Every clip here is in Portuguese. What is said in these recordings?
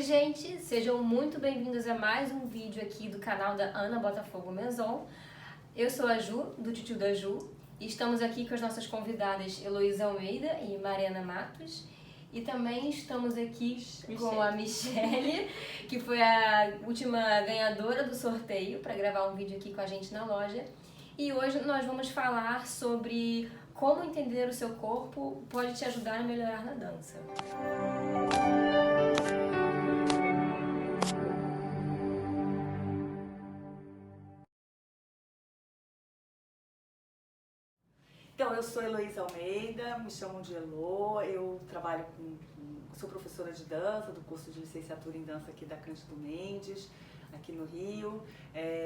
gente! Sejam muito bem-vindos a mais um vídeo aqui do canal da Ana Botafogo Maison. Eu sou a Ju, do Titio da Ju, e estamos aqui com as nossas convidadas Heloísa Almeida e Mariana Matos. E também estamos aqui com a Michele, que foi a última ganhadora do sorteio, para gravar um vídeo aqui com a gente na loja. E hoje nós vamos falar sobre como entender o seu corpo pode te ajudar a melhorar na dança. Então, eu sou Heloísa Almeida, me chamam de Elo, eu trabalho sou professora de dança do curso de licenciatura em dança aqui da Cândido Mendes, aqui no Rio.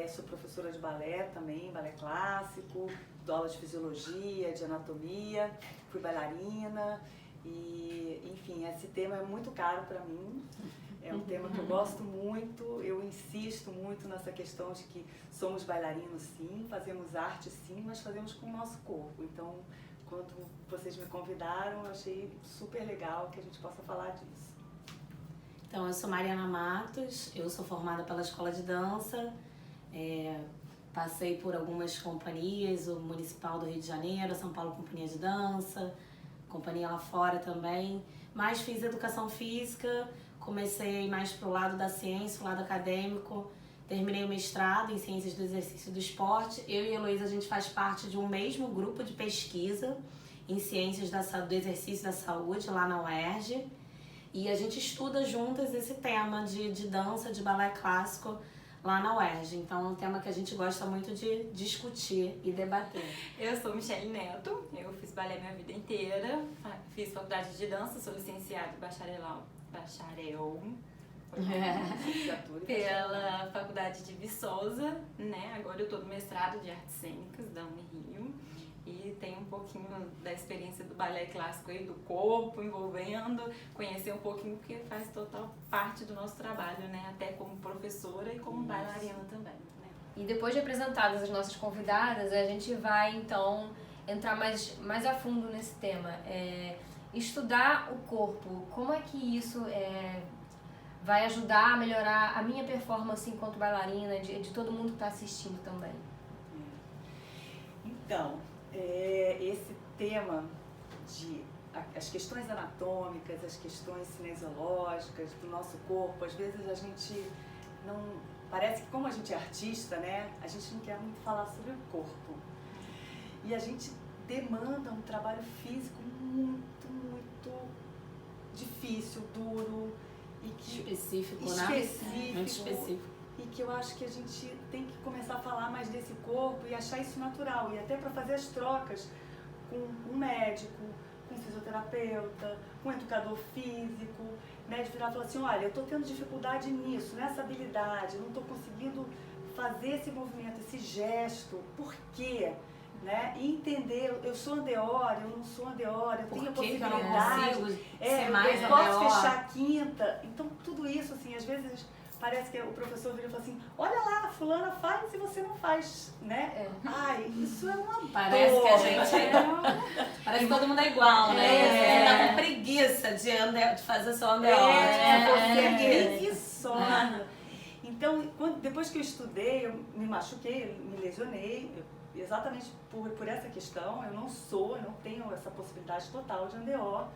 Sou professora de balé também, balé clássico, dou aula de fisiologia, de anatomia, fui bailarina e, enfim, esse tema é muito caro para mim. É um tema que eu gosto muito, eu insisto muito nessa questão de que somos bailarinos sim, fazemos arte sim, mas fazemos com o nosso corpo. Então, quando vocês me convidaram, eu achei super legal que a gente possa falar disso. Então, eu sou Mariana Matos, eu sou formada pela Escola de Dança, passei por algumas companhias, o Municipal do Rio de Janeiro, a São Paulo Companhia de Dança, companhia lá fora também, mas fiz educação física. Comecei mais pro lado da ciência, o lado acadêmico, terminei o mestrado em Ciências do Exercício e do Esporte. Eu e a Heloísa, a gente faz parte de um mesmo grupo de pesquisa em Ciências do Exercício e da Saúde, lá na UERJ. E a gente estuda juntas esse tema de dança, de balé clássico, lá na UERJ. Então é um tema que a gente gosta muito de discutir e debater. Eu sou Michele Neto, eu fiz balé minha vida inteira, fiz faculdade de dança, sou licenciada e bacharel pela Faculdade de Viçosa, né? Agora eu tô no mestrado de Artes Cênicas da Unirio e tenho um pouquinho da experiência do balé clássico aí, do corpo envolvendo, conhecer um pouquinho porque faz total parte do nosso trabalho, né? Até como professora e como bailarina também, né? E depois de apresentadas as nossas convidadas, a gente vai então entrar mais a fundo nesse tema. Estudar o corpo, como é que isso vai ajudar a melhorar a minha performance enquanto bailarina, de todo mundo que está assistindo também? Então, esse tema as questões anatômicas, as questões cinesiológicas do nosso corpo, às vezes a gente não... Parece que como a gente é artista, né, a gente não quer muito falar sobre o corpo. E a gente demanda um trabalho físico muito difícil, duro e que Específico, né? Muito específico. E que eu acho que a gente tem que começar a falar mais desse corpo e achar isso natural. E até para fazer as trocas com um médico, com um fisioterapeuta, com um educador físico, né? De virar e falar assim, olha, eu estou tendo dificuldade nisso, nessa habilidade, eu não estou conseguindo fazer esse movimento, esse gesto, por quê? Né? E entender, eu sou andeora, eu não sou andeora, eu tenho a possibilidade, eu posso fechar a quinta. Então tudo isso, assim, às vezes parece que o professor vira e fala assim, olha lá, a fulana faz e você não faz, né? Ai, isso é uma Parece dor. que a gente parece que todo mundo é igual, né? Você tá com preguiça de fazer seu andeora. Você é preguiçosa. Então, depois que eu estudei, eu me machuquei, me lesionei, exatamente por essa questão, eu não tenho essa possibilidade total de andeor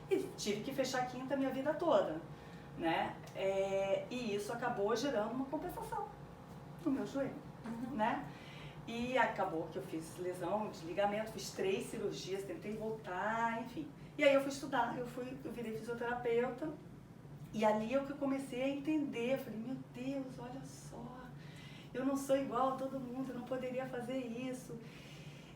e tive que fechar a quinta a minha vida toda, né? E isso acabou gerando uma compensação no meu joelho, né? E acabou que eu fiz lesão de ligamento, fiz 3 cirurgias, tentei voltar, enfim. E aí eu fui estudar, eu virei fisioterapeuta e ali eu que comecei a entender, falei, meu Deus, olha só, eu não sou igual a todo mundo, eu não poderia fazer isso.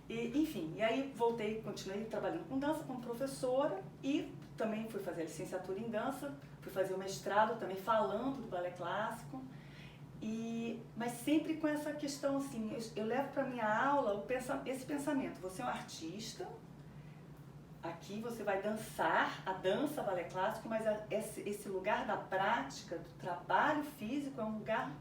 Enfim, e aí voltei, continuei trabalhando com dança como professora e também fui fazer a licenciatura em dança, fui fazer o mestrado também falando do balé clássico. Mas sempre com essa questão assim, eu levo para minha aula esse pensamento, você é um artista, aqui você vai dançar, a dança, balé clássico, mas esse lugar da prática, do trabalho físico é um lugar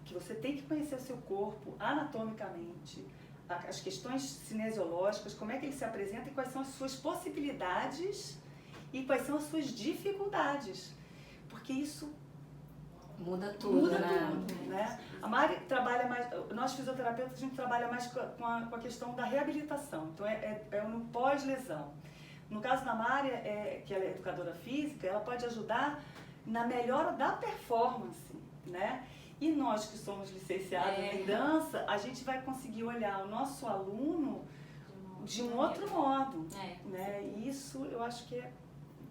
que você tem que conhecer o seu corpo anatomicamente, as questões cinesiológicas, como é que ele se apresenta e quais são as suas possibilidades e quais são as suas dificuldades. Porque isso Muda tudo, Muda né? tudo, né? A Mari trabalha mais, nós fisioterapeutas, a gente trabalha mais com a questão da reabilitação, então é no pós-lesão. No caso da Mari, que ela é educadora física, ela pode ajudar na melhora da performance, né? E nós que somos licenciados em dança, a gente vai conseguir olhar o nosso aluno de um outro modo, né? E isso eu acho que é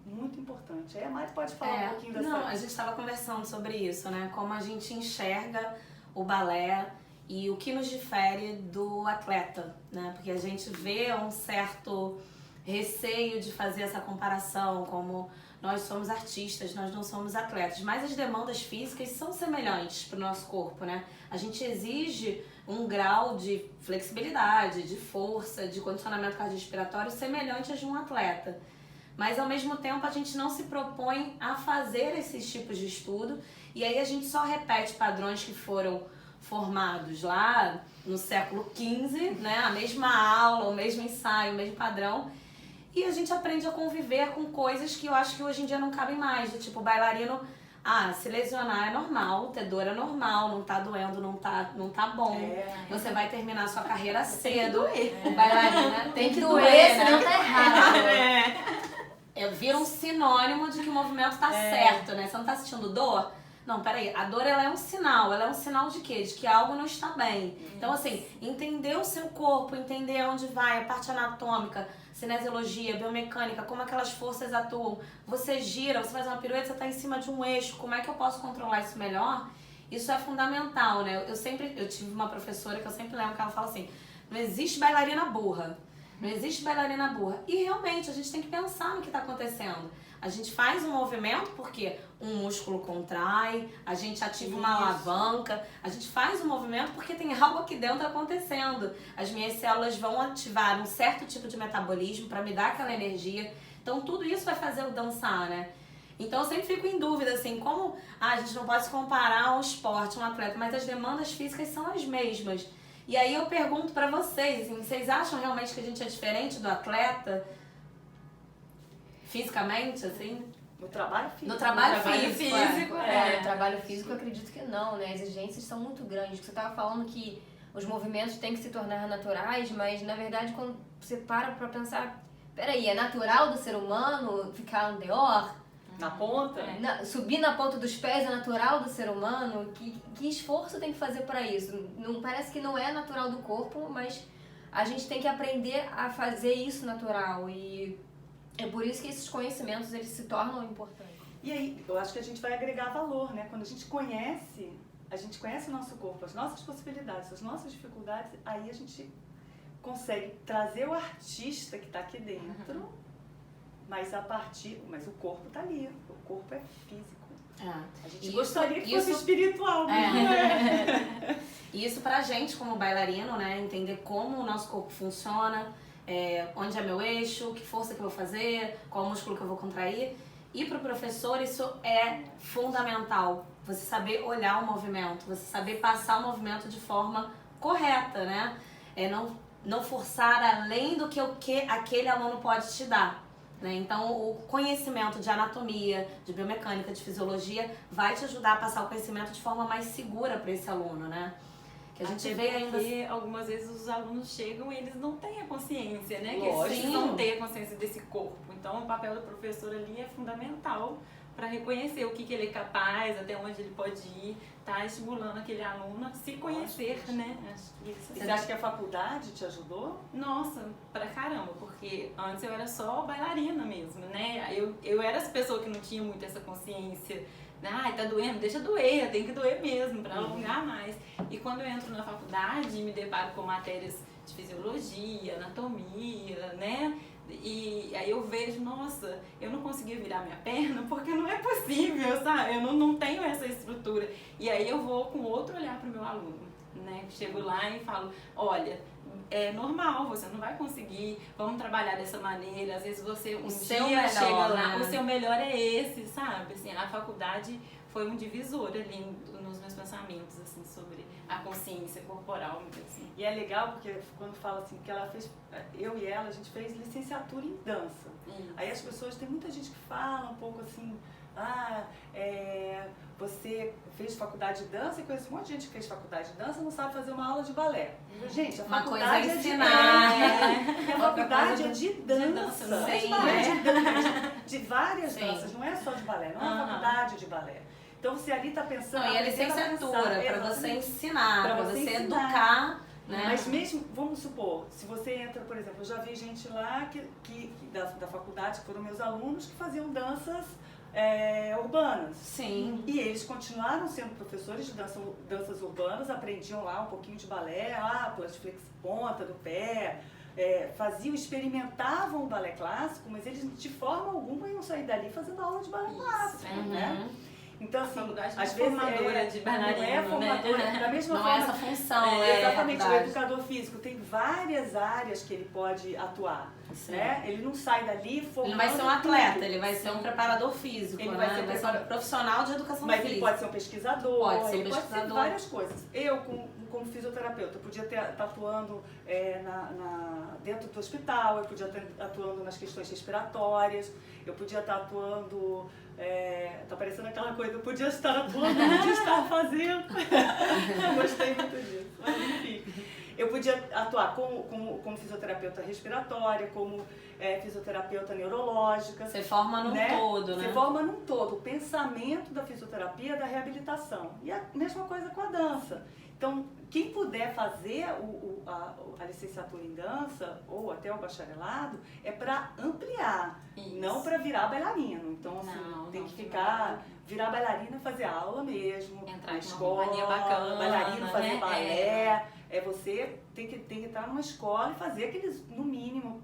muito importante. Aí a Mari pode falar um pouquinho dessa... Não, a gente estava conversando sobre isso, né? Como a gente enxerga o balé e o que nos difere do atleta, né? Porque a gente vê um certo receio de fazer essa comparação, como nós somos artistas, nós não somos atletas, mas as demandas físicas são semelhantes para o nosso corpo, né? A gente exige um grau de flexibilidade, de força, de condicionamento cardiorrespiratório semelhante a de um atleta. Mas ao mesmo tempo a gente não se propõe a fazer esses tipos de estudo e aí a gente só repete padrões que foram formados lá no século XV, né? A mesma aula, o mesmo ensaio, o mesmo padrão. E a gente aprende a conviver com coisas que eu acho que hoje em dia não cabem mais. Do tipo, bailarino, se lesionar é normal, ter dor é normal, não tá doendo, não tá bom. Você vai terminar a sua carreira cedo. O bailarino, né? Tem que doer, né? senão tá errado. Vira um sinônimo de que o movimento tá certo, né? Você não tá sentindo dor? Não, peraí, a dor ela é um sinal de quê? De que algo não está bem. Então, assim, entender o seu corpo, entender onde vai, a parte anatômica, cinesiologia, biomecânica, como aquelas forças atuam. Você gira, você faz uma pirueta, você está em cima de um eixo, como é que eu posso controlar isso melhor? Isso é fundamental, né? Eu tive uma professora que eu sempre lembro que ela fala assim, não existe bailarina burra. Não existe bailarina burra. E realmente, a gente tem que pensar no que está acontecendo. A gente faz um movimento porque um músculo contrai, a gente ativa uma alavanca, a gente faz um movimento porque tem algo aqui dentro acontecendo. As minhas células vão ativar um certo tipo de metabolismo para me dar aquela energia. Então tudo isso vai fazer eu dançar, né? Então eu sempre fico em dúvida, assim, como a gente não pode se comparar a um esporte, um atleta, mas as demandas físicas são as mesmas. E aí eu pergunto pra vocês, assim, vocês acham realmente que a gente é diferente do atleta? Fisicamente, assim? No trabalho físico. No trabalho físico. No trabalho físico eu acredito que não, né? As exigências são muito grandes. Você estava falando que os movimentos têm que se tornar naturais, mas na verdade quando você para pra pensar, peraí, é natural do ser humano ficar andeor? Na ponta? Subir na ponta dos pés é natural do ser humano? Que esforço tem que fazer para isso? Não, parece que não é natural do corpo, mas a gente tem que aprender a fazer isso natural. E é por isso que esses conhecimentos eles se tornam importantes. E aí, eu acho que a gente vai agregar valor, né? Quando a gente conhece o nosso corpo, as nossas possibilidades, as nossas dificuldades, aí a gente consegue trazer o artista que está aqui dentro, mas o corpo tá ali, o corpo é físico. A gente gostaria que fosse espiritual, mas não é. E isso pra gente como bailarino, né, entender como o nosso corpo funciona, onde é meu eixo, que força que eu vou fazer, qual músculo que eu vou contrair. E pro professor isso é fundamental, você saber olhar o movimento, você saber passar o movimento de forma correta, né? Não forçar além do que aquele aluno pode te dar. Então, o conhecimento de anatomia, de biomecânica, de fisiologia vai te ajudar a passar o conhecimento de forma mais segura para esse aluno, né? Que a gente vê ainda... Porque algumas vezes os alunos chegam e eles não têm a consciência, né? Que Lógico. eles precisam ter a consciência desse corpo. Então, o papel do professor ali é fundamental para reconhecer o que ele é capaz, até onde ele pode ir, tá estimulando aquele aluno a se conhecer, né? Acho que isso. E você acha que a faculdade te ajudou? Nossa, pra caramba, porque antes eu era só bailarina mesmo, né? Eu era essa pessoa que não tinha muito essa consciência, né? Tá doendo, deixa doer, tem que doer mesmo pra alongar mais. E quando eu entro na faculdade e me deparo com matérias de fisiologia, anatomia, né? E aí eu vejo, nossa, eu não conseguia virar minha perna porque não é possível, sabe? Eu não tenho essa estrutura. E aí eu vou com outro olhar pro meu aluno, né? Chego lá e falo, olha, é normal, você não vai conseguir, vamos trabalhar dessa maneira, às vezes você um dia chega lá, o seu melhor é esse, sabe? Assim, a faculdade foi um divisor ali nos meus pensamentos, assim, sobre a consciência corporal, assim. E é legal porque quando fala assim, que ela fez, eu e ela, a gente fez licenciatura em dança. Aí as pessoas, tem muita gente que fala um pouco assim, você fez faculdade de dança e conhece um monte de gente que fez faculdade de dança e não sabe fazer uma aula de balé. Gente, a Uma faculdade coisa é é ensinar. de a faculdade é de dança. dança, É sim, de dança, de várias Sim. danças, não é só de balé, não é uma faculdade de balé. Então você ali está pensando... Não, e a licenciatura, para você ensinar, para você educar, né? Mas mesmo, vamos supor, se você entra, por exemplo, eu já vi gente lá da faculdade, que foram meus alunos, que faziam danças urbanas. Sim. E eles continuaram sendo professores de danças urbanas, aprendiam lá um pouquinho de balé, flex ponta do pé, experimentavam o balé clássico, mas eles de forma alguma iam sair dali fazendo aula de balé clássico, né? Então, assim, às vezes formadora de bailarino, não é formadora, né? da mesma Não forma, é essa função, exatamente, o verdade. educador físico tem várias áreas que ele pode atuar, Sim. né? Ele não sai dali formando. Ele vai ser um atleta, tudo. ele vai ser um preparador físico, Ele né? vai ser um profissional de educação Mas física. ele pode ser um pesquisador, Pode ser um ele pode ser pesquisador. várias coisas. Eu, como fisioterapeuta, podia estar atuando dentro do hospital, eu podia estar atuando nas questões respiratórias, eu podia estar atuando... tá parecendo aquela coisa, eu podia estar atuando, eu podia estar fazendo. Gostei muito disso. Mas, enfim, eu podia atuar como fisioterapeuta respiratória, como fisioterapeuta neurológica. Você forma num todo, né? Você forma num todo. O pensamento da fisioterapia, da reabilitação. E a mesma coisa com a dança. Então, quem puder fazer a licenciatura em dança ou até o bacharelado é para ampliar, Isso. não para virar bailarino. Então, assim, tem que virar bailarina, fazer aula mesmo, entrar na em escola, uma companhia bacana, bailarino, fazer né? balé. Você tem que entrar numa escola e fazer aqueles, no mínimo,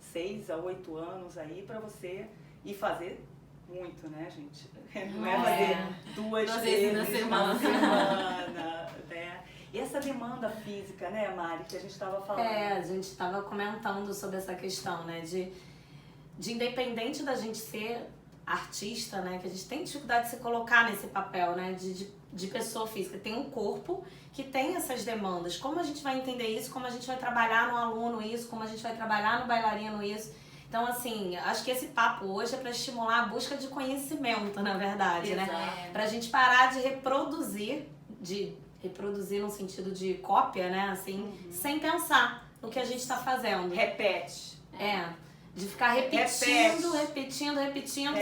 6 a 8 anos aí para você ir fazer muito, né, gente? Não é fazer duas vezes na semana. Né? E essa demanda física, né, Mari, que a gente estava falando. A gente estava comentando sobre essa questão, né, de independente da gente ser artista, né, que a gente tem dificuldade de se colocar nesse papel, né, de pessoa física. Tem um corpo que tem essas demandas. Como a gente vai entender isso? Como a gente vai trabalhar no aluno isso? Como a gente vai trabalhar no bailarino isso? Então, assim, acho que esse papo hoje é para estimular a busca de conhecimento, na verdade, Exato. né? Pra gente parar de reproduzir no sentido de cópia, né? Assim, sem pensar no que a gente tá fazendo. Repete. De ficar repetindo,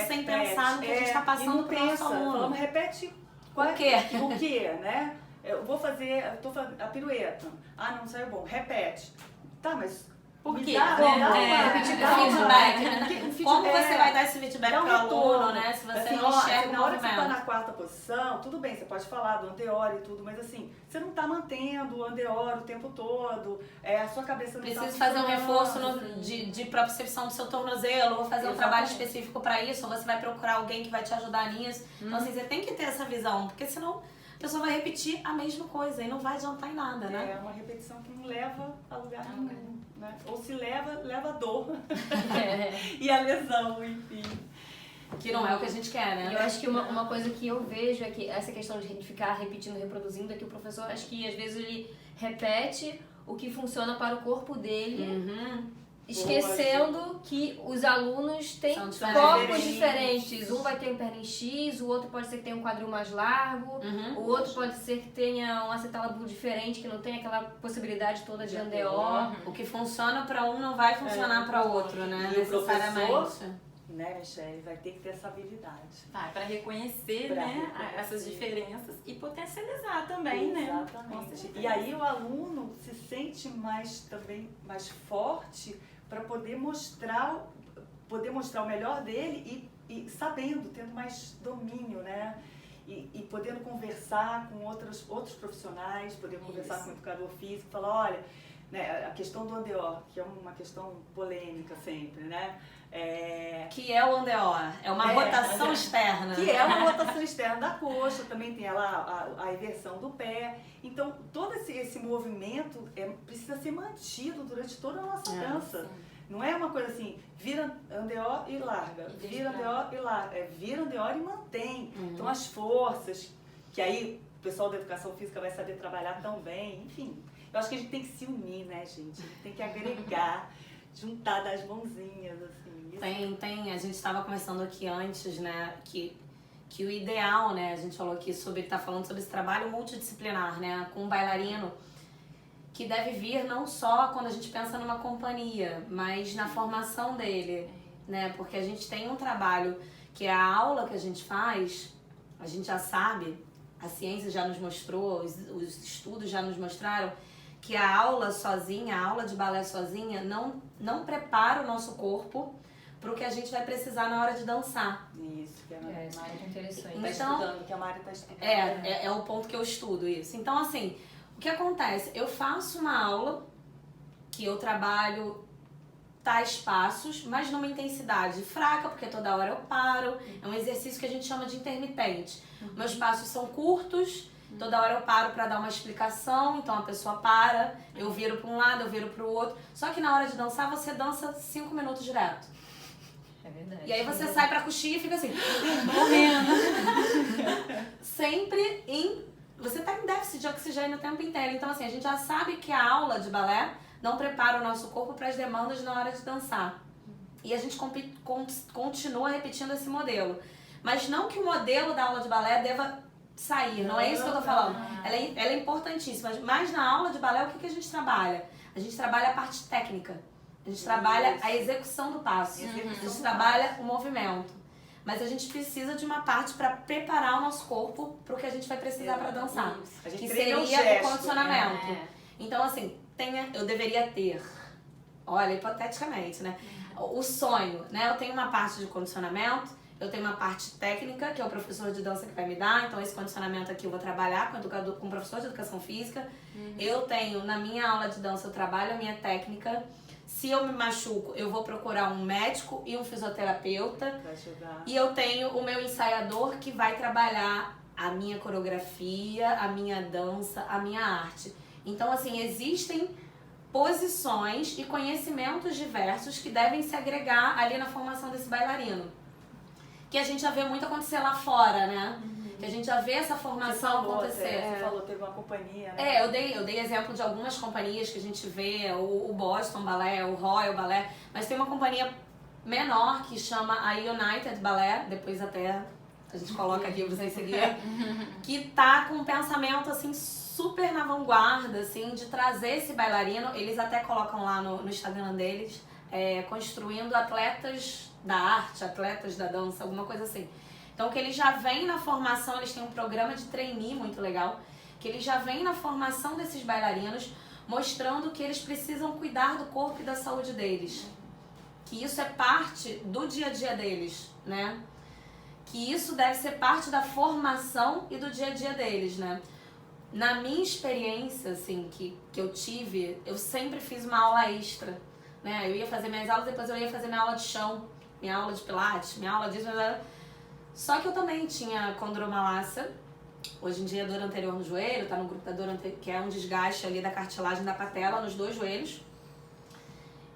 sem pensar no que a gente tá passando pro nosso aluno. Falando, repete O quê? O quê, né? Eu tô fazendo a pirueta. Não saiu bom. Repete. Tá, mas... Por quê? Como você vai dar esse feedback Dá um pro aluno, retorno, né? Se você assim, não enxerga o na hora que você tá movimento. na quarta posição, tudo bem, você pode falar do anteor e tudo, mas assim, você não tá mantendo o anteor o tempo todo, a sua cabeça não Preciso tá fazer um reforço funcionando. de propriocepção do seu tornozelo, vou fazer um Exatamente. trabalho específico pra isso, ou você vai procurar alguém que vai te ajudar nisso. Então, assim, você tem que ter essa visão, porque senão a pessoa vai repetir a mesma coisa e não vai adiantar em nada, né? É uma repetição que não leva a lugar nenhum, né? Ou se leva a dor e a lesão, enfim. Que não é o que a gente quer, né? Eu acho que uma coisa que eu vejo é que essa questão de ficar repetindo, reproduzindo, é que o professor, acho que às vezes ele repete o que funciona para o corpo dele, esquecendo que os alunos têm São corpos diferentes. diferentes. Um vai ter um perna em X, o outro pode ser que tenha um quadril mais largo, o outro pode ser que tenha um acetábulo diferente, que não tem aquela possibilidade toda de andeor. O que funciona pra um não vai funcionar pra outro, né? E o Necessariamente. professor, né, Michele, vai ter que ter essa habilidade. Para reconhecer, Pra né, reconhecer. essas diferenças e potencializar também, né? Com Exatamente. certeza. E aí o aluno se sente mais forte para poder mostrar o melhor dele e sabendo, tendo mais domínio, né? E podendo conversar com outros profissionais, poder conversar com o educador físico, falar, olha, né, a questão do andeor, que é uma questão polêmica sempre, né? Que é o andeor, é uma rotação externa. Que é uma rotação externa da coxa, também tem lá a inversão do pé. Então, todo esse movimento precisa ser mantido durante toda a nossa dança. Não é uma coisa assim, vira andeor e larga, vira andeor e larga. Vira andeor e mantém. Então, as forças, que aí o pessoal da educação física vai saber trabalhar tão bem, enfim. Eu acho que a gente tem que se unir, né, gente? A gente tem que agregar, juntar das mãozinhas, assim. A gente estava conversando aqui antes, né, que que o ideal, né, a gente falou aqui tá falando sobre esse trabalho multidisciplinar, né, com um bailarino que deve vir não só quando a gente pensa numa companhia, mas na formação dele, né, porque a gente tem um trabalho que é a aula que a gente faz, a gente já sabe, a ciência já nos mostrou, os estudos já nos mostraram que a aula sozinha, a aula de balé sozinha não prepara o nosso corpo para o que a gente vai precisar na hora de dançar. Isso, que Isso é muito interessante. Tá Então, estudando, que a Mari tá estudando. é o ponto que eu estudo isso. Então, assim, o que acontece? Eu faço uma aula que eu trabalho tais passos, mas numa intensidade fraca, porque toda hora eu paro. É um exercício que a gente chama de intermitente. Meus passos são curtos, toda hora eu paro para dar uma explicação, então a pessoa para, eu viro para um lado, eu viro para o outro. Só que na hora de dançar, você dança 5 minutos direto. É verdade. E aí você sai pra coxinha e fica assim, morrendo. Sempre você tá em déficit de oxigênio o tempo inteiro. Então, assim, a gente já sabe que a aula de balé não prepara o nosso corpo para as demandas na hora de dançar. E a gente continua repetindo esse modelo. Mas não que o modelo da aula de balé deva sair, não é isso que eu tô falando. Ela é importantíssima. Mas na aula de balé, o que a gente trabalha? A gente trabalha a parte técnica. A gente trabalha a execução do passo. A gente trabalha o movimento. Mas a gente precisa de uma parte para preparar o nosso corpo para o que a gente vai precisar para dançar. Que seria o condicionamento. Então, assim, eu deveria ter, olha, hipoteticamente, né? O sonho, né? Eu tenho uma parte de condicionamento, eu tenho uma parte técnica, que é o professor de dança que vai me dar. Então, esse condicionamento aqui eu vou trabalhar com o professor de educação física. Eu tenho, na minha aula de dança, eu trabalho a minha técnica. Se eu me machuco, eu vou procurar um médico e um fisioterapeuta. E eu tenho o meu ensaiador que vai trabalhar a minha coreografia, a minha dança, a minha arte. Então, assim, existem posições e conhecimentos diversos que devem se agregar ali na formação desse bailarino. Que a gente já vê muito acontecer lá fora, né? Que a gente já vê essa formação acontecer. Você falou, teve uma companhia, né? Eu dei exemplo de algumas companhias que a gente vê, o Boston Ballet, o Royal Ballet, mas tem uma companhia menor que chama a United Ballet, depois até a gente coloca aqui pra vocês seguirem, que tá com um pensamento assim super na vanguarda, assim, de trazer esse bailarino. Eles até colocam lá no Instagram deles, construindo atletas da arte, atletas da dança, alguma coisa assim. Então, que eles já vêm na formação, eles têm um programa de trainee muito legal, que eles já vêm na formação desses bailarinos, mostrando que eles precisam cuidar do corpo e da saúde deles. Que isso é parte do dia a dia deles, né? Que isso deve ser parte da formação e do dia a dia deles, né? Na minha experiência, assim, que eu tive, eu sempre fiz uma aula extra, né? Eu ia fazer minhas aulas, depois eu ia fazer minha aula de chão, minha aula de pilates, minha aula disso, só que eu também tinha condromalácia, hoje em dia é dor anterior no joelho, tá no grupo da dor anterior, que é um desgaste ali da cartilagem da patela nos 2 joelhos.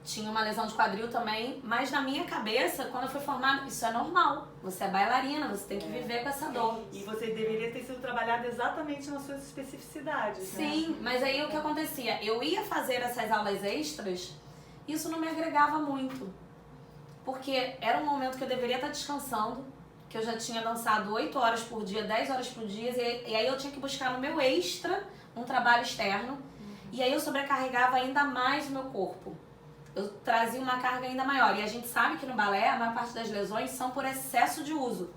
Tinha uma lesão de quadril também, mas na minha cabeça, quando eu fui formada, isso é normal. Você é bailarina, você tem que viver com essa dor. E você deveria ter sido trabalhada exatamente nas suas especificidades, Sim, né? mas aí o que acontecia? Eu ia fazer essas aulas extras, isso não me agregava muito. Porque era um momento que eu deveria estar descansando, que eu já tinha dançado 8 horas por dia, 10 horas por dia, e aí eu tinha que buscar no meu extra um trabalho externo, e aí eu sobrecarregava ainda mais o meu corpo. Eu trazia uma carga ainda maior, e a gente sabe que no balé a maior parte das lesões são por excesso de uso,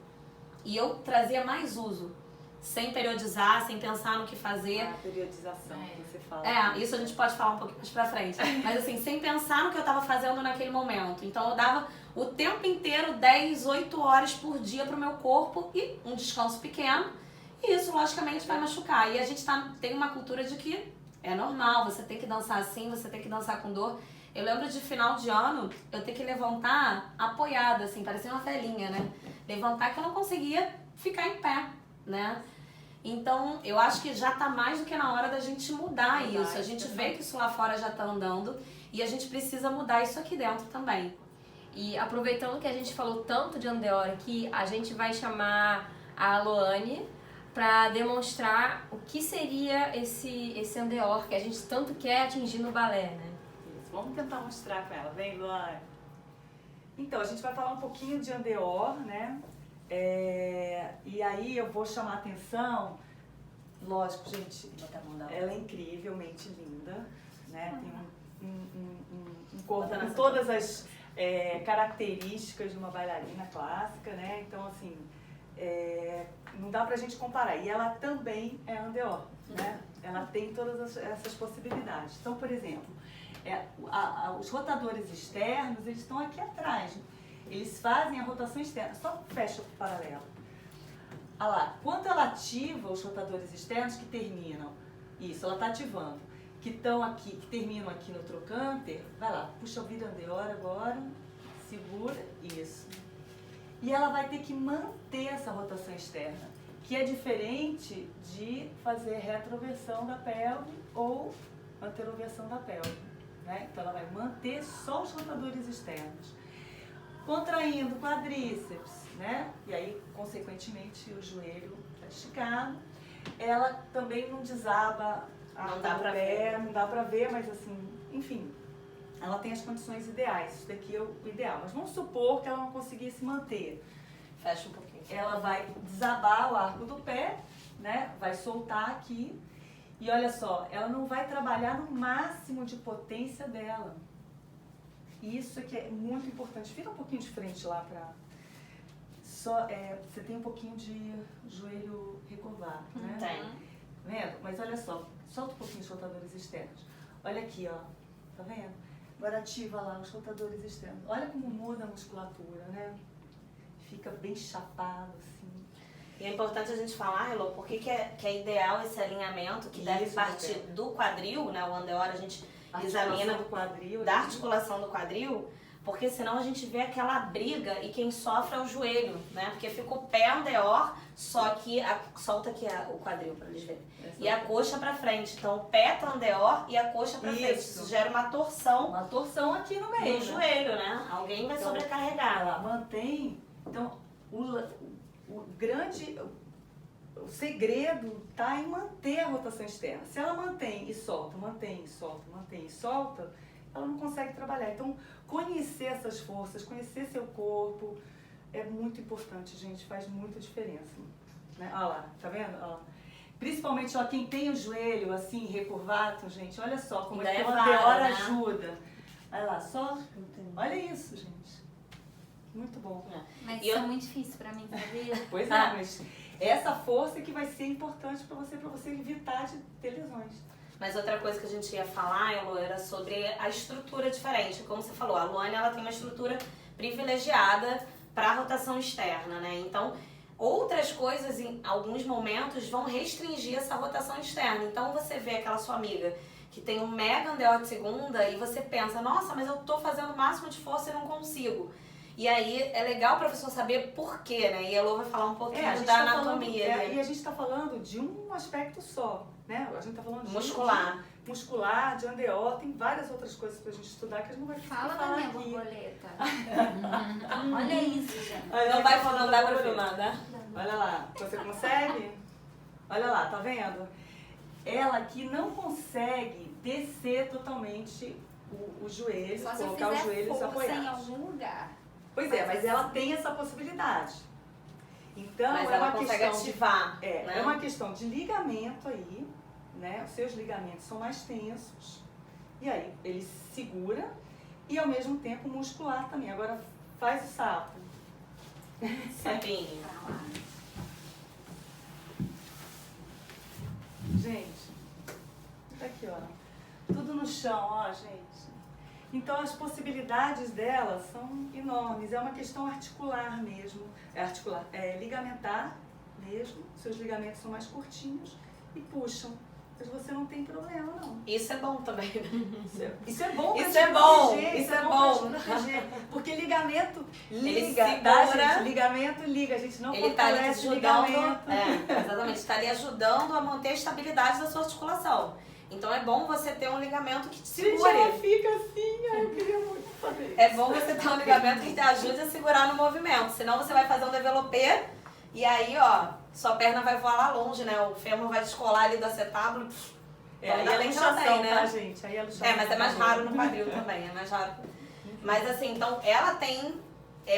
e eu trazia mais uso, sem periodizar, sem pensar no que fazer. A periodização que você fala. Isso a gente pode falar um pouquinho mais pra frente, mas assim, sem pensar no que eu tava fazendo naquele momento. Então eu dava o tempo inteiro 10, 8 horas por dia pro meu corpo e um descanso pequeno, e isso logicamente vai machucar. E a gente tem uma cultura de que é normal, você tem que dançar assim, você tem que dançar com dor. Eu lembro de final de ano, eu ter que levantar apoiada, assim, parecia uma velhinha, né? Levantar que eu não conseguia ficar em pé, né? Então, eu acho que já tá mais do que na hora da gente mudar isso. A gente vê que isso lá fora já tá andando e a gente precisa mudar isso aqui dentro também. E aproveitando que a gente falou tanto de Andeor aqui, a gente vai chamar a Loane para demonstrar o que seria esse Andeor que a gente tanto quer atingir no balé, né? Isso, vamos tentar mostrar para ela. Vem, Luane. Então, a gente vai falar um pouquinho de Andeor, né? E aí eu vou chamar a atenção, lógico, gente, ela é incrivelmente linda, né? Tem um corpo com todas as características de uma bailarina clássica, né? Então, assim, não dá pra gente comparar. E ela também é Andeor, né? Ela tem todas essas possibilidades. Então, por exemplo, os rotadores externos, eles estão aqui atrás. Eles fazem a rotação externa. Só fecha o paralelo. Olha lá, quando ela ativa os rotadores externos que terminam, isso, ela está ativando, que estão aqui, que terminam aqui no trocânter, vai lá, puxa o vira Andeor agora, segura, isso. E ela vai ter que manter essa rotação externa, que é diferente de fazer retroversão da pelve ou anteroversão da pelve, né? Então ela vai manter só os rotadores externos. Contraindo o quadríceps, né? E aí, consequentemente, o joelho está esticado. Ela também não desaba não dá pra ver. Não dá pra ver, mas assim, enfim, ela tem as condições ideais. Isso daqui é o ideal. Mas vamos supor que ela não conseguisse manter. Fecha um pouquinho. Ela vai desabar o arco do pé, né? Vai soltar aqui. E olha só, ela não vai trabalhar no máximo de potência dela. Isso aqui é muito importante. Fica um pouquinho de frente lá pra... você tem um pouquinho de joelho recurvado, né? Tem. Vendo? Mas olha só, solta um pouquinho os rotadores externos. Olha aqui, ó. Tá vendo? Agora ativa lá os rotadores externos. Olha como muda a musculatura, né? Fica bem chapado, assim. E é importante a gente falar, Elô, por que é ideal esse alinhamento que deve partir do quadril, né? O Andeor a gente examina do quadril, da articulação do quadril, porque senão a gente vê aquela briga e quem sofre é o joelho, né? Porque fica o pé Andeor, só que solta aqui o quadril para eles verem. E a coxa para frente. Então o pé tá Andeor e a coxa para frente. Isso gera uma torção. Uma torção aqui no meio, no joelho, né? Alguém vai sobrecarregar. Ela mantém. Então, o segredo está em manter a rotação externa. Se ela mantém e solta, mantém e solta, mantém e solta, ela não consegue trabalhar. Então, conhecer essas forças, conhecer seu corpo é muito importante, gente. Faz muita diferença. Né? Olha lá, tá vendo? Olha lá. Principalmente quem tem o joelho assim, recurvado, gente, olha só como é que o Andeor ajuda. Olha lá, só. Olha isso, gente. Muito bom. Mas isso é muito difícil pra mim, sabia? Pois é, mas essa força que vai ser importante pra você evitar de ter lesões. Mas outra coisa que a gente ia falar, Elô, era sobre a estrutura diferente. Como você falou, a Luane ela tem uma estrutura privilegiada para rotação externa, né? Então, outras coisas em alguns momentos vão restringir essa rotação externa. Então, você vê aquela sua amiga que tem um mega Andeor de segunda e você pensa, nossa, mas eu tô fazendo o máximo de força e não consigo. E aí é legal o professor saber por quê, né? E a Elô vai falar um pouquinho da anatomia. E a gente está falando de um aspecto só, né? A gente está falando de muscular, de Andeor, tem várias outras coisas pra gente estudar que a gente não vai falar aqui. Fala da minha borboleta. Olha isso, gente. Não vai falando, dá pra filmar, né? Olha lá, você consegue? Olha lá, tá vendo? Ela aqui não consegue descer totalmente o joelho, só se colocar eu os fizer joelhos força apoiados. em algum lugar. Pois é, mas ela tem essa possibilidade. Então, mas ela consegue ativar. É uma questão de ligamento aí, né? Os seus ligamentos são mais tensos. E aí, ele segura e ao mesmo tempo muscular também. Agora, faz o sapo. Sapinho. Gente, tá aqui, ó. Tudo no chão, ó, gente. Então, as possibilidades dela são enormes. É uma questão articular mesmo. É ligamentar mesmo. Seus ligamentos são mais curtinhos e puxam. Mas você não tem problema, não. Isso é bom também. Isso é bom pra Isso é bom. proteger, Isso é bom. Porque ligamento liga, tá, gente? Ligamento liga. A gente não fortalece o ligamento. Exatamente. Está ali ajudando a manter a estabilidade da sua articulação. Então é bom você ter um ligamento que te segure. Gente, ela fica assim, eu queria muito fazer isso. É bom você ter um ligamento que te ajude a segurar no movimento. Senão você vai fazer um développé e aí, ó, sua perna vai voar lá longe, né? O fêmur vai descolar ali do acetábulo. Aí é luxação, né? Tá, gente? Aí é luxação. Mas é mais raro no quadril também, é mais raro. Mas assim, então ela tem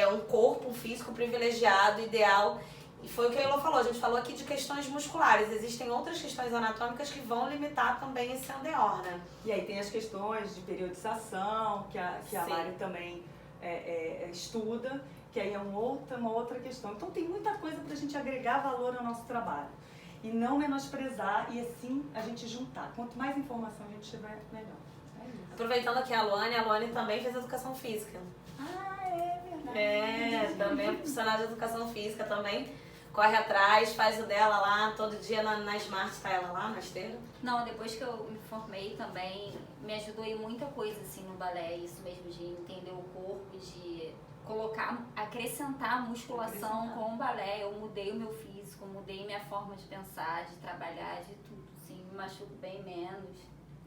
um corpo, um físico privilegiado, ideal. E foi o que a Elô falou, a gente falou aqui de questões musculares. Existem outras questões anatômicas que vão limitar também esse andeor, né? E aí tem as questões de periodização, que a Sim. Mari também estuda, que aí é uma outra questão. Então tem muita coisa pra gente agregar valor ao nosso trabalho. E não menosprezar, e assim a gente juntar. Quanto mais informação a gente tiver, melhor. É isso. Aproveitando aqui a Luane também fez educação física. Ah, é verdade. Também é profissional de educação física também. Corre atrás, faz o dela lá, todo dia na Smart tá ela lá, na esteira. Não, depois que eu me formei também, me ajudou em muita coisa assim no balé, isso mesmo de entender o corpo, de acrescentar a musculação com o balé. Eu mudei o meu físico, mudei minha forma de pensar, de trabalhar, de tudo, assim, me machuco bem menos,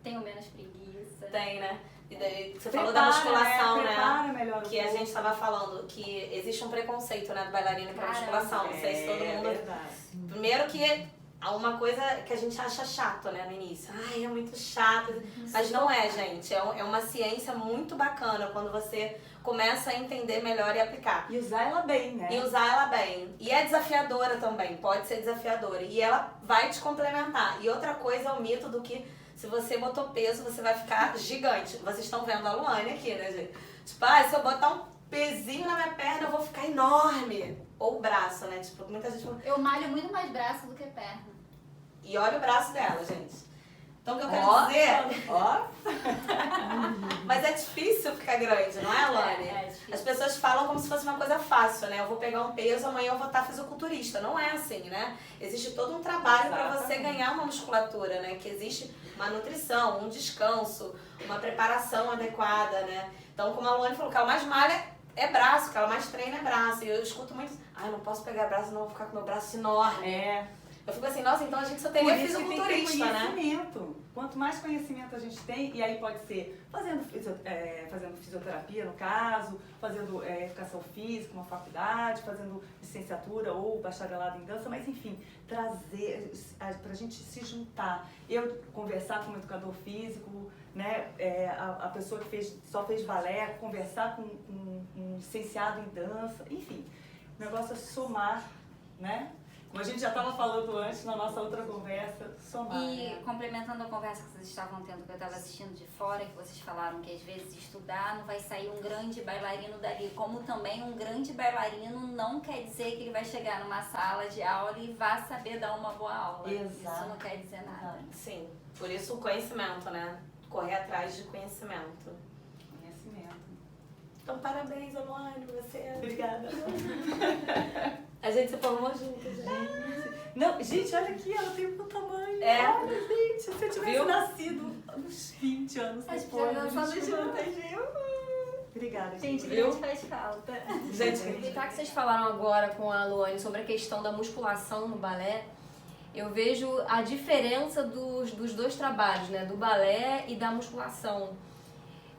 tenho menos preguiça. Tem, né? E daí, você falou da musculação, né? Melhor Que a gente tava falando que existe um preconceito, né, do bailarino pra musculação. Não sei se todo mundo... Verdade. Primeiro que há uma coisa que a gente acha chato, né, no início. Ai, é muito chato. Mas não é, gente. É uma ciência muito bacana quando você começa a entender melhor e aplicar. E usar ela bem, né? E usar ela bem. E é desafiadora também, pode ser desafiadora. E ela vai te complementar. E outra coisa é o mito do que se você botou peso, você vai ficar gigante. Vocês estão vendo a Luane aqui, né, gente? Tipo, se eu botar um pezinho na minha perna, eu vou ficar enorme. Ou o braço, né? Tipo, muita gente fala... Eu malho muito mais braço do que perna. E olha o braço dela, gente. Então, o que eu quero dizer... Ó. Mas é difícil ficar grande, não é, Luane? É difícil. As pessoas falam como se fosse uma coisa fácil, né? Eu vou pegar um peso, amanhã eu vou estar fisiculturista. Não é assim, né? Existe todo um trabalho para você ganhar uma musculatura, né? Que existe uma nutrição, um descanso, uma preparação adequada, né? Então, como a Luane falou, o que ela mais malha é braço, o que ela mais treina é braço. E eu escuto muito, eu não posso pegar braço, não vou ficar com meu braço enorme. Eu fico assim, nossa, então a gente só teria fisiculturista, né? Conhecimento. Quanto mais conhecimento a gente tem, e aí pode ser fazendo fisioterapia, no caso, fazendo educação física, uma faculdade, fazendo licenciatura ou bacharelado em dança, mas enfim, trazer pra gente se juntar. Eu conversar com um educador físico, né? A pessoa que só fez balé, conversar com um licenciado em dança, enfim. O negócio é somar, né? Como a gente já estava falando antes na nossa outra conversa, somar. E complementando a conversa que vocês estavam tendo, que eu estava assistindo de fora, que vocês falaram que às vezes estudar não vai sair um grande bailarino dali, como também um grande bailarino não quer dizer que ele vai chegar numa sala de aula e vá saber dar uma boa aula. Exato. Isso não quer dizer nada. Sim, por isso o conhecimento, né? Correr atrás de conhecimento. Então, parabéns, Luane, você. Obrigada. A gente se formou juntas, gente. Não, gente, olha aqui, ela tem o tamanho. Olha, gente, se eu tivesse nascido uns 20 anos depois. Obrigada, Gente, viu? faz falta. Gente, E tá que vocês falaram agora com a Luane sobre a questão da musculação no balé, eu vejo a diferença dos dois trabalhos, né? Do balé e da musculação.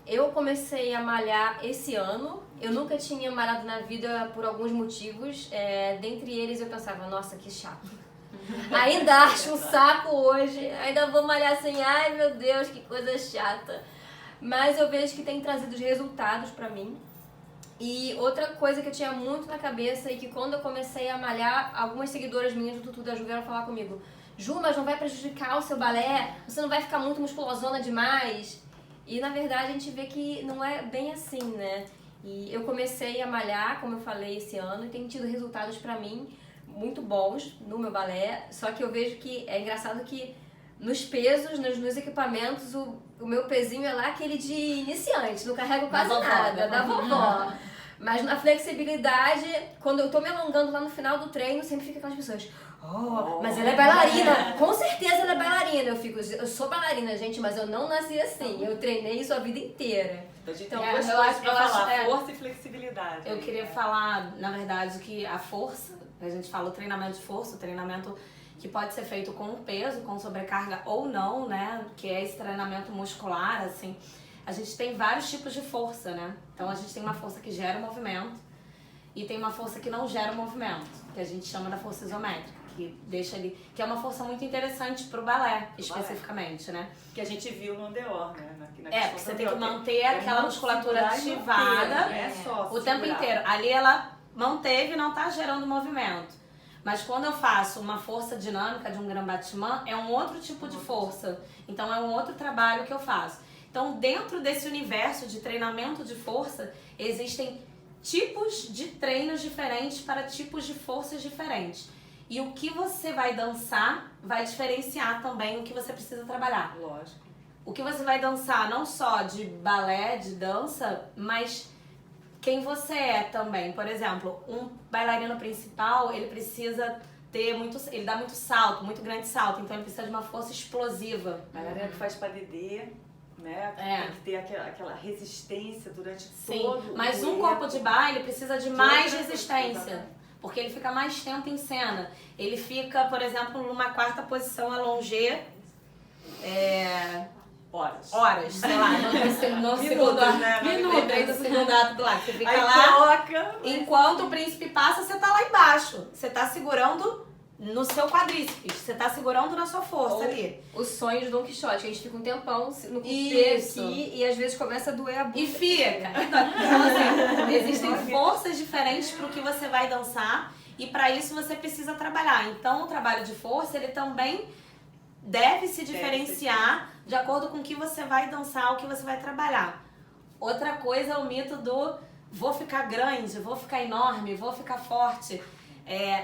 Eu comecei a malhar esse ano, eu nunca tinha malhado na vida por alguns motivos, dentre eles eu pensava, nossa, que chato. Ainda acho um saco hoje, ainda vou malhar assim, ai meu Deus, que coisa chata. Mas eu vejo que tem trazido os resultados pra mim. E outra coisa que eu tinha muito na cabeça e que quando eu comecei a malhar, algumas seguidoras minhas do Tutu da Ju vieram falar comigo, Ju, mas não vai prejudicar o seu balé? Você não vai ficar muito musculosona demais? E na verdade a gente vê que não é bem assim, né? E eu comecei a malhar, como eu falei, esse ano e tem tido resultados pra mim muito bons no meu balé. Só que eu vejo que é engraçado que nos pesos, nos equipamentos, o meu pezinho é lá aquele de iniciante, não carrego quase nada, da vovó. Mas na flexibilidade, quando eu tô me alongando lá no final do treino, sempre fica aquelas pessoas, mas ela é bailarina, com certeza ela é bailarina. Eu sou bailarina, gente, mas eu não nasci assim, eu treinei isso a vida inteira. Então, eu eu acho pra acho falar, força e flexibilidade. Eu queria falar, na verdade, que a força, a gente fala o treinamento de força, o treinamento que pode ser feito com peso, com sobrecarga ou não, né? Que é esse treinamento muscular, assim. A gente tem vários tipos de força, né? Então a gente tem uma força que gera movimento e tem uma força que não gera movimento, que a gente chama da força isométrica. Que deixa ali, que é uma força muito interessante pro balé, especificamente, né? Que a gente viu no Andeor, né? Porque você tem que manter aquela musculatura ativada o tempo inteiro. Ali ela manteve e não tá gerando movimento. Mas quando eu faço uma força dinâmica de um grand battement, é um outro tipo de força. Então é um outro trabalho que eu faço. Então dentro desse universo de treinamento de força, existem tipos de treinos diferentes para tipos de forças diferentes. E o que você vai dançar vai diferenciar também o que você precisa trabalhar. Lógico. O que você vai dançar não só de balé, de dança, mas quem você é também. Por exemplo, um bailarino principal, ele precisa ter ele dá muito salto, muito grande salto, então ele precisa de uma força explosiva. Bailarina que faz padedê, né? Tem que ter aquela resistência durante todo mas um corpo de baile precisa de mais resistência, porque ele fica mais tempo em cena. Ele fica, por exemplo, numa quarta posição allongée, horas, sei lá, no segundo minuto, 30 segundo ato lá, você fica aí lá, troca, enquanto o príncipe passa, você tá lá embaixo, você tá segurando no seu quadríceps, você tá segurando na sua força ali. O sonho de Don Quixote, que a gente fica um tempão no cupê aqui e às vezes começa a doer a bunda. E fica. Então, assim, existem forças diferentes pro que você vai dançar e para isso você precisa trabalhar. Então, o trabalho de força, ele também deve se diferenciar de acordo com o que você vai dançar, o que você vai trabalhar. Outra coisa é o mito do vou ficar grande, vou ficar enorme, vou ficar forte.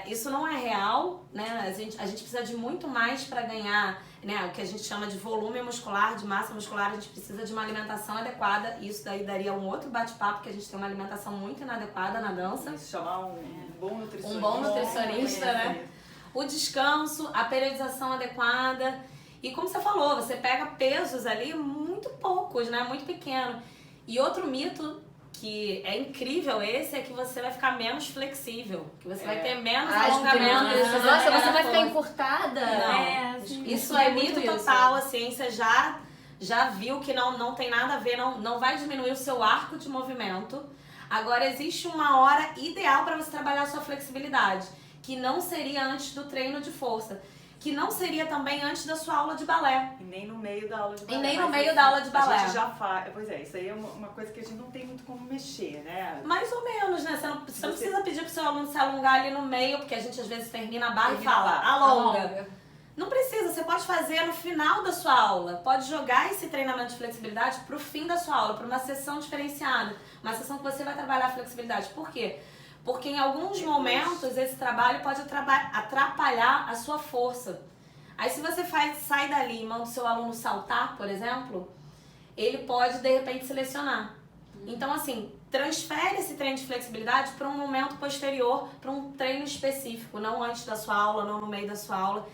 Isso não é real, né? A gente precisa de muito mais para ganhar, né? O que a gente chama de volume muscular, de massa muscular. A gente precisa de uma alimentação adequada. Isso daí daria um outro bate-papo, que a gente tem uma alimentação muito inadequada na dança. Isso, chamar um bom nutricionista. Um bom nutricionista, né? O descanso, a periodização adequada. E como você falou, você pega pesos ali muito poucos, né? Muito pequeno. E outro mito que é incrível é que você vai ficar menos flexível, que você vai ter menos alongamento. Nossa, você vai ficar encurtada? Não. Isso é mito total, a ciência já viu que não tem nada a ver, não vai diminuir o seu arco de movimento. Agora, existe uma hora ideal para você trabalhar a sua flexibilidade, que não seria antes do treino de força, que não seria também antes da sua aula de balé. E nem no meio da aula de balé. E nem no meio da aula de balé. A gente já faz. Pois é, isso aí é uma coisa que a gente não tem muito como mexer, né? Mais ou menos, né? Você não precisa pedir pro seu aluno se alongar ali no meio, porque a gente às vezes termina a barra e fala, alonga. Não precisa, você pode fazer no final da sua aula. Pode jogar esse treinamento de flexibilidade pro fim da sua aula, para uma sessão diferenciada. Uma sessão que você vai trabalhar a flexibilidade. Por quê? Porque em alguns momentos esse trabalho pode atrapalhar a sua força. Aí se você sai dali e manda o seu aluno saltar, por exemplo, ele pode de repente se lesionar. Então assim, transfere esse treino de flexibilidade para um momento posterior, para um treino específico, não antes da sua aula, não no meio da sua aula.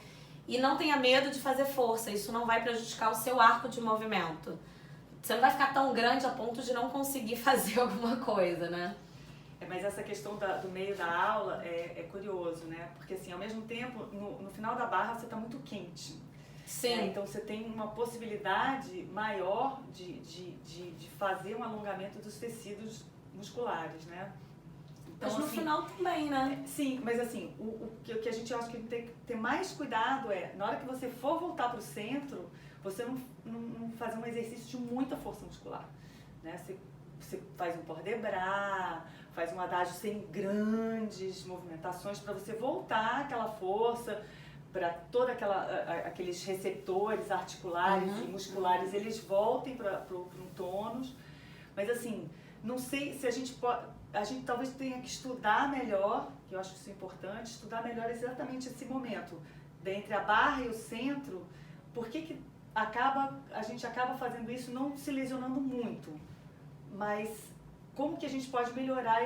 E não tenha medo de fazer força, isso não vai prejudicar o seu arco de movimento. Você não vai ficar tão grande a ponto de não conseguir fazer alguma coisa, né? Mas essa questão do meio da aula é curioso, né? Porque assim, ao mesmo tempo, no final da barra você está muito quente. Sim. Então você tem uma possibilidade maior de fazer um alongamento dos tecidos musculares, né? Então, mas no assim, final também, né? Sim, mas assim, o que a gente acha que tem que ter mais cuidado na hora que você for voltar para o centro, você não fazer um exercício de muita força muscular, né? Você faz um port de bras, faz um adágio sem grandes movimentações para você voltar aquela força, para todos aqueles receptores articulares e musculares, eles voltem para um tônus. Mas assim, não sei se a gente talvez tenha que estudar melhor, que eu acho isso importante, estudar melhor exatamente esse momento, entre a barra e o centro, por que a gente acaba fazendo isso não se lesionando muito, mas como que a gente pode melhorar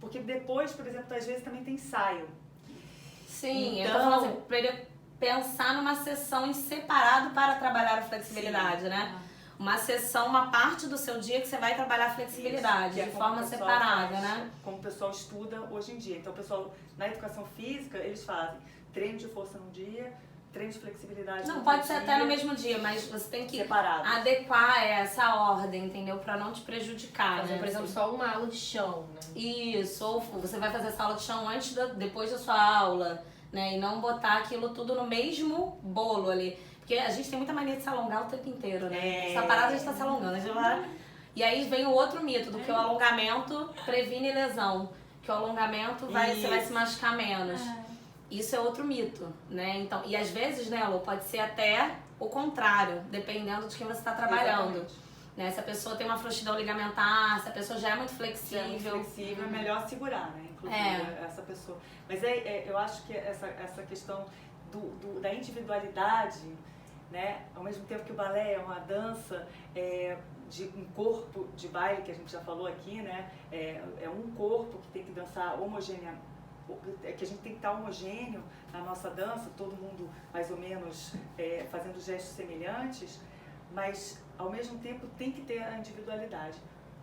porque depois, por exemplo, às vezes também tem ensaio. Sim, então, eu tô falando assim, pra ele pensar numa sessão em separado para trabalhar a flexibilidade, né? Uma sessão, uma parte do seu dia que você vai trabalhar a flexibilidade, de forma separada, né? Como o pessoal estuda hoje em dia. Então, o pessoal, na educação física, eles fazem treino de força num dia, treino de flexibilidade no pode ser até no mesmo dia, mas você tem que separado. Adequar essa ordem, entendeu? Pra não te prejudicar, fazer, né? Por exemplo, só uma aula de chão, né? Isso, ou você vai fazer essa aula de chão depois da sua aula, né? E não botar aquilo tudo no mesmo bolo ali. Porque a gente tem muita mania de se alongar o tempo inteiro, né? Essa parada a gente tá se alongando. A gente vai... E aí vem o outro mito, do que o alongamento previne lesão. Que o alongamento você vai se machucar menos. Isso é outro mito, né? Então, e às vezes, né, Lu, pode ser até o contrário, dependendo de quem você está trabalhando. Né? Se a pessoa tem uma frouxidão ligamentar, se a pessoa já é muito flexível. É melhor segurar, né? Inclusive, essa pessoa. Mas eu acho que essa questão da individualidade, né? Ao mesmo tempo que o balé é uma dança de um corpo de baile, que a gente já falou aqui, né? É um corpo que tem que dançar homogeneamente. Que a gente tem que estar homogêneo na nossa dança, todo mundo mais ou menos fazendo gestos semelhantes, mas ao mesmo tempo tem que ter a individualidade.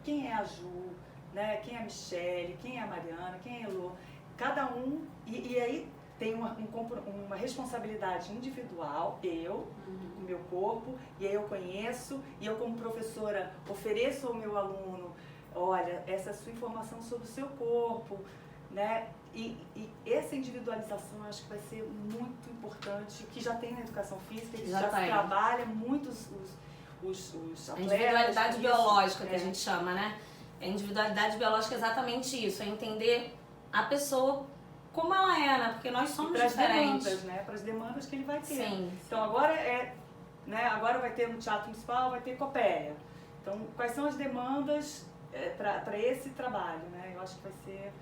Quem é a Ju, né? Quem é a Michele, quem é a Mariana, quem é a Elô, cada um, e aí tem uma responsabilidade individual, o meu corpo, e aí eu conheço, e eu como professora ofereço ao meu aluno, olha, essa é a sua informação sobre o seu corpo, né? E essa individualização eu acho que vai ser muito importante, que já tem na educação física, que já se trabalha muito os atletas. A individualidade biológica, que a gente chama, né? A individualidade biológica é exatamente isso, é entender a pessoa como ela é, né? Porque nós somos diferentes. Demandas, né? Para as demandas que ele vai ter. Sim. Então agora agora vai ter no Teatro Municipal, vai ter Copéia. Então quais são as demandas para esse trabalho, né? Eu acho que vai ser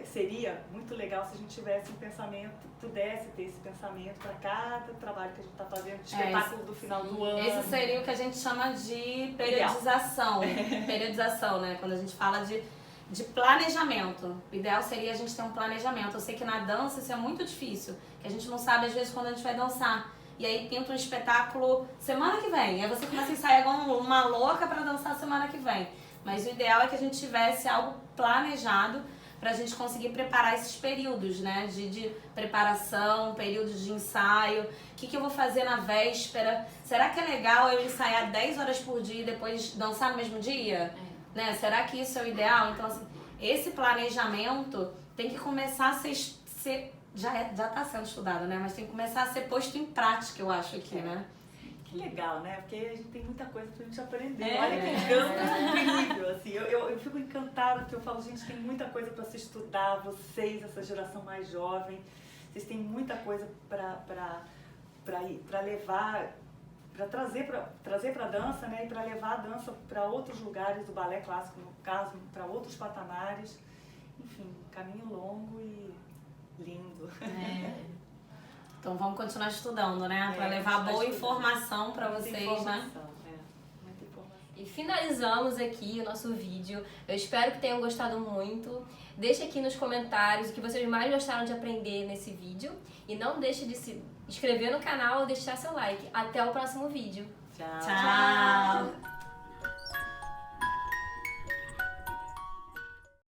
seria muito legal se a gente tivesse um pensamento, pudesse ter esse pensamento para cada trabalho que a gente está fazendo, de espetáculo do final do ano. Esse seria o que a gente chama de periodização. Periodização, né? Quando a gente fala de planejamento. O ideal seria a gente ter um planejamento. Eu sei que na dança isso é muito difícil, que a gente não sabe às vezes quando a gente vai dançar. E aí pinta um espetáculo semana que vem. Aí você começa a ensaiar igual uma louca para dançar semana que vem. Mas o ideal é que a gente tivesse algo planejado para a gente conseguir preparar esses períodos, né? De preparação, períodos de ensaio. O que eu vou fazer na véspera? Será que é legal eu ensaiar 10 horas por dia e depois dançar no mesmo dia? Né? Será que isso é o ideal? Então, assim, esse planejamento tem que começar a ser já está sendo estudado, né? Mas tem que começar a ser posto em prática, eu acho, aqui, né? Que legal, né? Porque a gente tem muita coisa pra gente aprender. Olha que dança incrível, assim. Eu fico encantada porque eu falo, gente, tem muita coisa para se estudar. Vocês, essa geração mais jovem, vocês têm muita coisa para levar, para trazer para a dança, né? E para levar a dança para outros lugares do balé clássico, no caso, para outros patamares. Enfim, caminho longo e lindo. Então vamos continuar estudando, né? Para levar boa informação para vocês, né? Muita informação. E finalizamos aqui o nosso vídeo. Eu espero que tenham gostado muito. Deixe aqui nos comentários o que vocês mais gostaram de aprender nesse vídeo. E não deixe de se inscrever no canal e deixar seu like. Até o próximo vídeo. Tchau. Tchau.